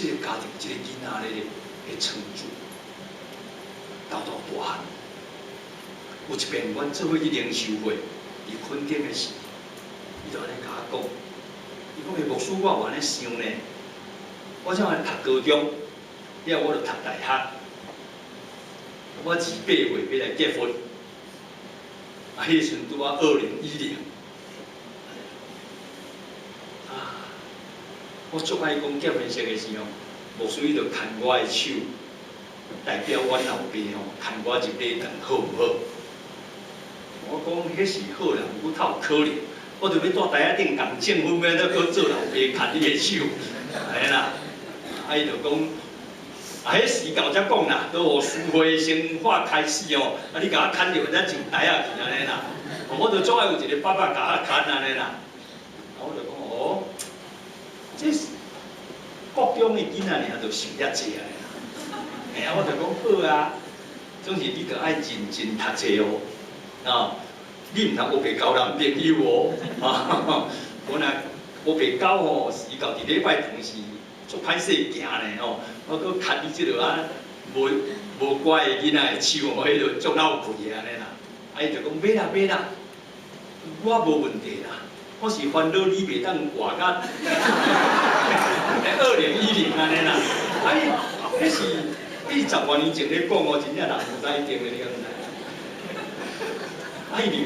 这个家庭、这个囡仔咧的成就，到大汉。有一遍，阮做伙去灵修会，伫垦丁的时，伊就安尼甲我讲，伊讲：“牧师，我有安尼想呢，我想安读高中，了我就读大学，我28岁要来结婚，啊，迄时阵拄啊2010。” 我足爱讲结婚式的时候，牧师伊就牵我的手，代表阮后爸吼，牵我入礼堂，好唔好？我讲迄是好啦，毋过他有可能，我就要住台仔顶共证婚，要搁做老爸牵你的手，安尼啦。啊，伊就讲，啊，迄时到才讲啦，都互书会生活开始哦，啊，你甲我牵着才上台仔去安尼啦。我就足爱有一个爸爸甲我牵安尼啦。啊，我就讲哦。 这是国中的囡仔尔，就想遐济啊！哎呀，我就讲好啊，总是你个爱认真读册哦，啊，你唔通学白交男朋友哦，啊，我若学白交吼，是到伫礼拜堂是足歹势行呢哦，我搁牵你即落啊无乖的囡仔的手，我迄落足闹气安尼啦。啊，伊就讲买啦买啦，我无问题啦。 我是烦恼你袂当活甲2010安尼啦，啊迄是20多年前咧讲哦，真正人无在定的，你敢知？啊，因为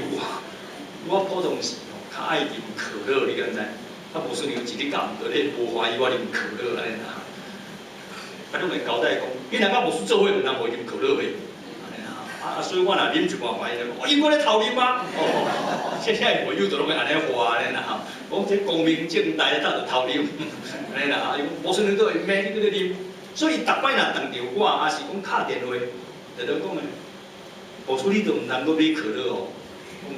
我普通时吼较爱啉可乐，你敢知？啊，无算有一日甲毋过咧无欢喜我啉可乐安尼啦。啊，拢会交代讲，你若甲无事做伙，唔通无啉可乐的。 啊，所以我若啉一罐怀疑，我因我咧偷啉吗？哦，现在朋友就拢会安尼话咧啦，讲这光明正大咧，当就偷啉，安尼啦，啊，无算你都会骂你搁咧啉，所以逐摆若碰着我，也是讲敲电话，就咧讲诶，无错你都毋通搁买可乐哦，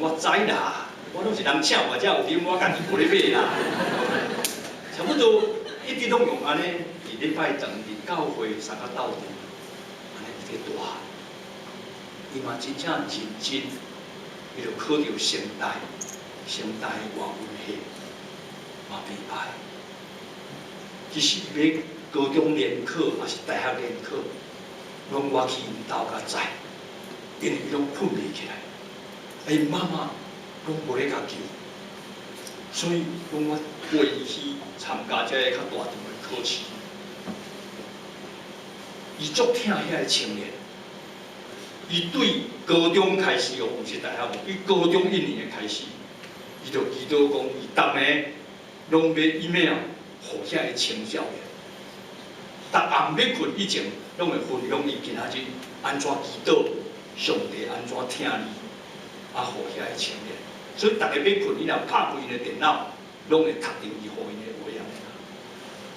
我知啦，我拢是人请我才有啉，我家己无咧买啦，差不多一直拢用安尼，伫礼拜堂伫教会三个斗阵，安尼一直大。 伊嘛真正认真，伊就考着成大外文系嘛袂歹。其实伊要高中联考还是大学联考，拢我去因兜甲知，因为伊拢困袂起来，因妈妈拢无咧甲救，所以讲我陪伊去参加这个较大场的考试。伊足疼遐个青年。 伊对高中开始哦，毋是大学，对高中1年开始，伊就祈祷讲，伊逐暝拢要伊要啊，互遐个青少年，逐暗要困以前，拢会分享伊今仔日安怎祈祷，上帝安怎听你，啊，互遐个青年。所以逐个要困，伊若拍开因个电脑，拢会读着伊互因个话啊。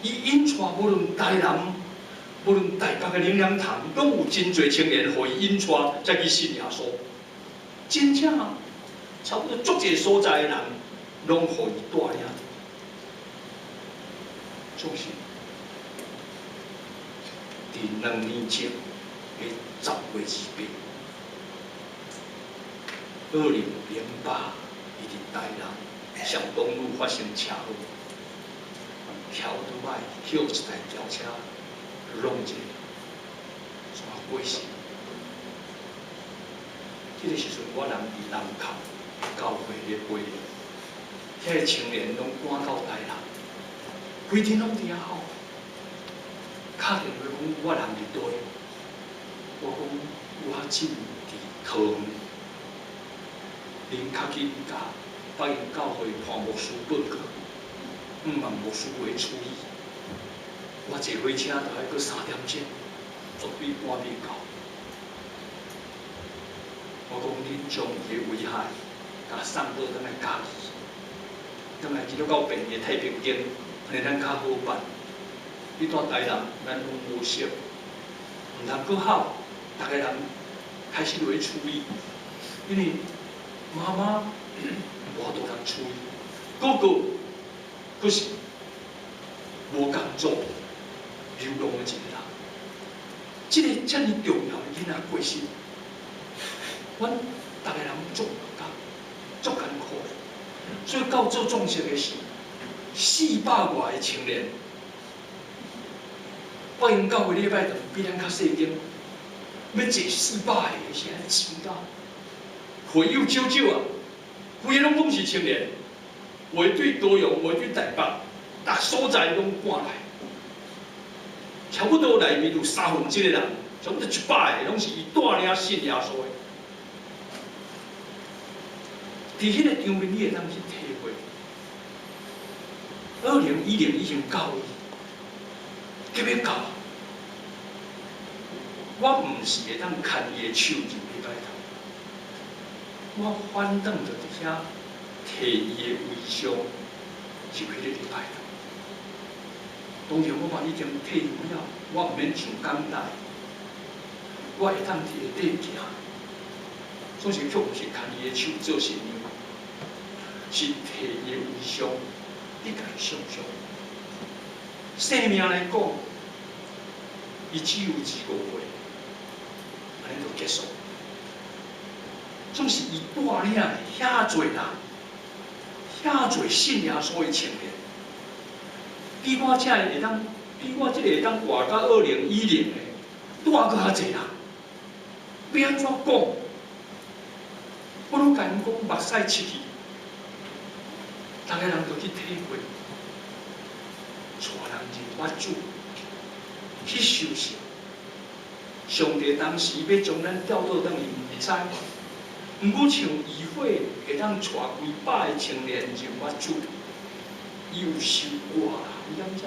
伊引带无论台南。 无论台北的灵粮堂，拢有真侪青年互伊引带，才去信耶稣。真正差不多足一个所在的人，拢互伊带领。总是伫2年前的10月28，2008，伊伫台南上东路发生车祸，桥拄歹，捡一台轿车。 弄一个，怎过世？迄个时阵，我人伫南崁教会咧陪练，遐个青年拢赶到台南，规天拢伫遐好。敲电话讲我人伫倒，我讲我正伫桃园，恁较紧甲北营教会潘牧师报告，毋望牧师会处理。 我坐火车大概搁3点钟，绝对赶袂到。我讲恁将伊个危害，甲送到咱个家己，咱来记录到便宜太平间，安尼咱较好办。你住台南，咱拢无熟，毋通搁好，逐个人开始落去处理，因为妈妈无多人处理，哥哥佫是无工作。 流浪的一个人，这个遮尔重要的囡仔过世，阮逐个人足艰苦，所以到做壮士的是400外个青年，北营教会礼拜堂比咱较细间，要坐400个，是安尼钱到，会友少少啊，规个拢拢是青年，话对高雄，话对台北，逐所在拢赶来，差不多内面有1/3个人，差不多100个拢是伊带领信耶稣的。伫迄个场面，你会当去体会2010以前到伊，特别到，我毋是会当牵伊的手入礼拜堂，我反倒着伫遐摕伊的微笑入迄个礼拜堂。当然，我嘛已经退休了，我毋免上讲台，我会当伫下底行，总是却毋是牵伊的手做新娘。是摕伊的微笑，你家己想想。生命来讲，伊只有2、5岁，安尼就结束。总是伊带领的遐侪人，遐侪信耶稣的青年，比我这会当，比我这个会当活到2010的，带搁较侪人。要安怎讲？我拢甲因讲，目屎出去。大家人都去体会，带人入我主，去受洗。上帝当时要将咱调到等于毋知，毋过像议会会当带几百个青年入我主，伊有受过啦，你敢知？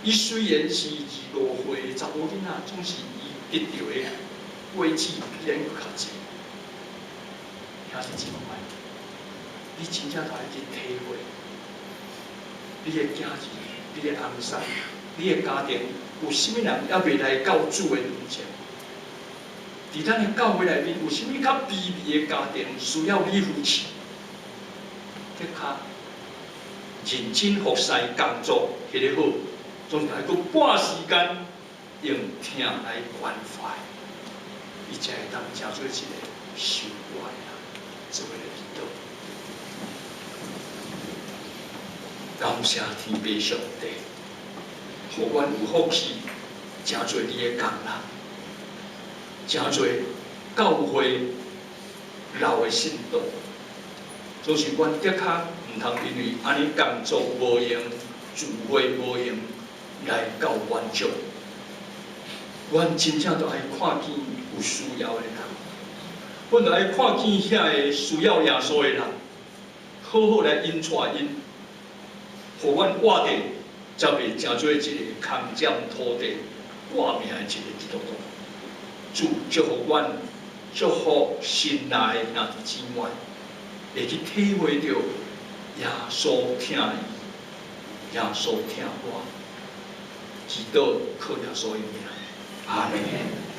伊虽然是2、5岁的查某囡仔，总是伊得到的位置比咱搁较济，遐是真歹。你真正就爱去体会，你的囝儿、你的翁婿、你的家庭，有啥物人还未来到主的面前？伫咱的教会内面，有啥物较卑微的家庭需要你扶持？的确，认真服侍工作，迄个好，总是爱搁半时间用听来关怀，伊才会当成做一个受爱的人，做一个祈祷。感谢天父上帝，互阮有福气，真侪你的工人，真侪教会老的信徒，总是阮的确毋通因为安尼工作无用、聚会无用来到满足。阮真正都爱看见有需要的人，阮就爱看见遐个需要耶稣的人，好好来引带因。互阮活地，才袂成做一个空占土地、挂名的一个基督徒。主祝福阮，祝福心内兄弟姊妹，会去体会到耶稣听伊，耶稣听我，祈祷靠耶稣的名，阿门。